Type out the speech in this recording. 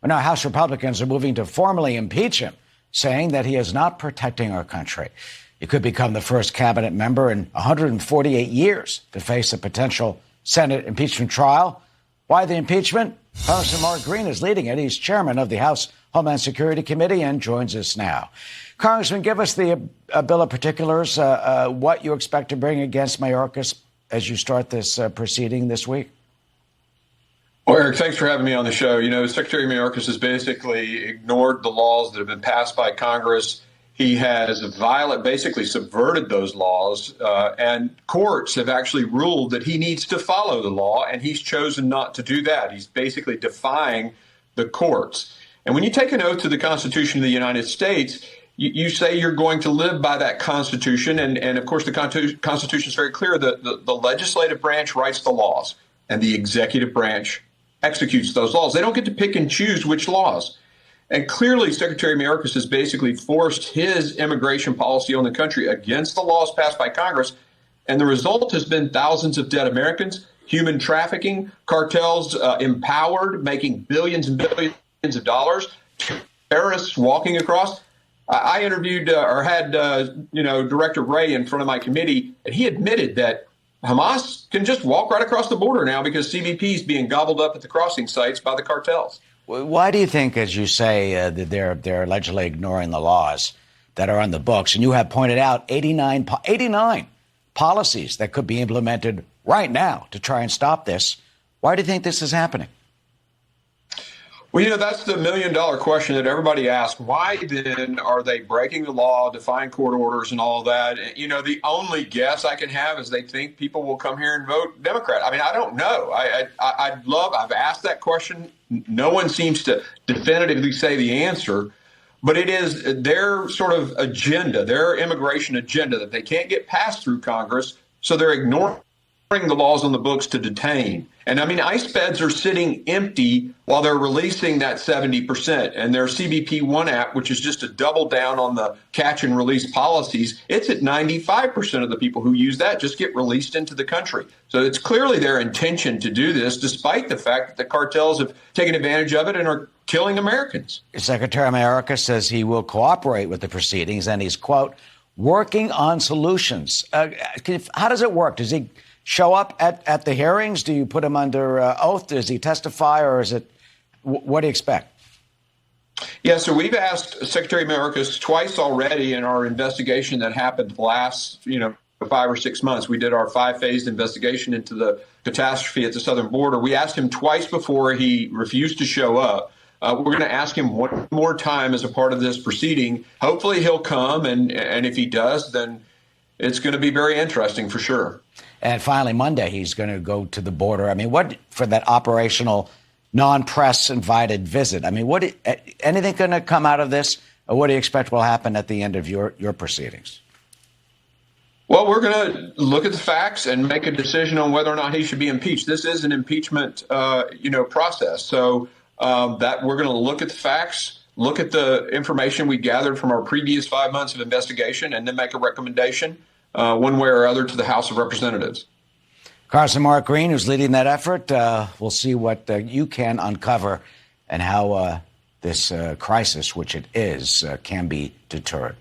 Well, now House Republicans are moving to formally impeach him, saying that he is not protecting our country. He could become the first cabinet member in 148 years to face a potential Senate impeachment trial. Why the impeachment? Congressman Mark Green is leading it. He's chairman of the House Homeland Security Committee and joins us now. Congressman, give us the bill of particulars, what you expect to bring against Mayorkas as you start this proceeding this week. Well, Eric, thanks for having me on the show. You know, Secretary Mayorkas has basically ignored the laws that have been passed by Congress. He has basically subverted those laws, and courts have actually ruled that he needs to follow the law, and he's chosen not to do that. He's basically defying the courts. And when you take an oath to the Constitution of the United States, you say you're going to live by that Constitution. And of course, the Constitution is very clear that the legislative branch writes the laws and the executive branch executes those laws. They don't get to pick and choose which laws. And clearly, Secretary Mayorkas has basically forced his immigration policy on the country against the laws passed by Congress. And the result has been thousands of dead Americans, human trafficking, cartels empowered, making billions and billions of dollars, terrorists walking across. I interviewed Director Wray in front of my committee, and he admitted that Hamas can just walk right across the border now because CBP is being gobbled up at the crossing sites by the cartels. Why do you think, as you say, that they're allegedly ignoring the laws that are on the books? And you have pointed out 89 policies that could be implemented right now to try and stop this. Why do you think this is happening? Well, you know, that's the million-dollar question that everybody asks. Why then are they breaking the law, defying court orders and all that? You know, the only guess I can have is they think people will come here and vote Democrat. I mean, I don't know. I've asked that question. No one seems to definitively say the answer, but it is their sort of agenda, their immigration agenda that they can't get passed through Congress, so they're ignoring the laws on the books to detain. And I mean, ICE beds are sitting empty while they're releasing that 70%. And their CBP One app, which is just a double down on the catch and release policies, it's at 95% of the people who use that just get released into the country. So it's clearly their intention to do this, despite the fact that the cartels have taken advantage of it and are killing Americans. Secretary Mayorkas says he will cooperate with the proceedings and he's, quote, working on solutions. How does it work? Does he show up at the hearings? Do you put him under oath? Does he testify, or is it, what do you expect? Yeah, so we've asked Secretary Mayorkas twice already in our investigation that happened last, 5 or 6 months. We did our 5-phased investigation into the catastrophe at the southern border. We asked him twice before he refused to show up. We're going to ask him one more time as a part of this proceeding. Hopefully he'll come, and if he does, then it's going to be very interesting for sure. And finally, Monday, he's going to go to the border. I mean, what for that operational non-press invited visit? I mean, anything going to come out of this? Or what do you expect will happen at the end of your proceedings? Well, we're going to look at the facts and make a decision on whether or not he should be impeached. This is an impeachment, process. So that we're going to look at the facts, look at the information we gathered from our previous 5 months of investigation, and then make a recommendation one way or other to the House of Representatives. Congressman Mark Green, who's leading that effort, we'll see what you can uncover and how this crisis, which it is, can be deterred.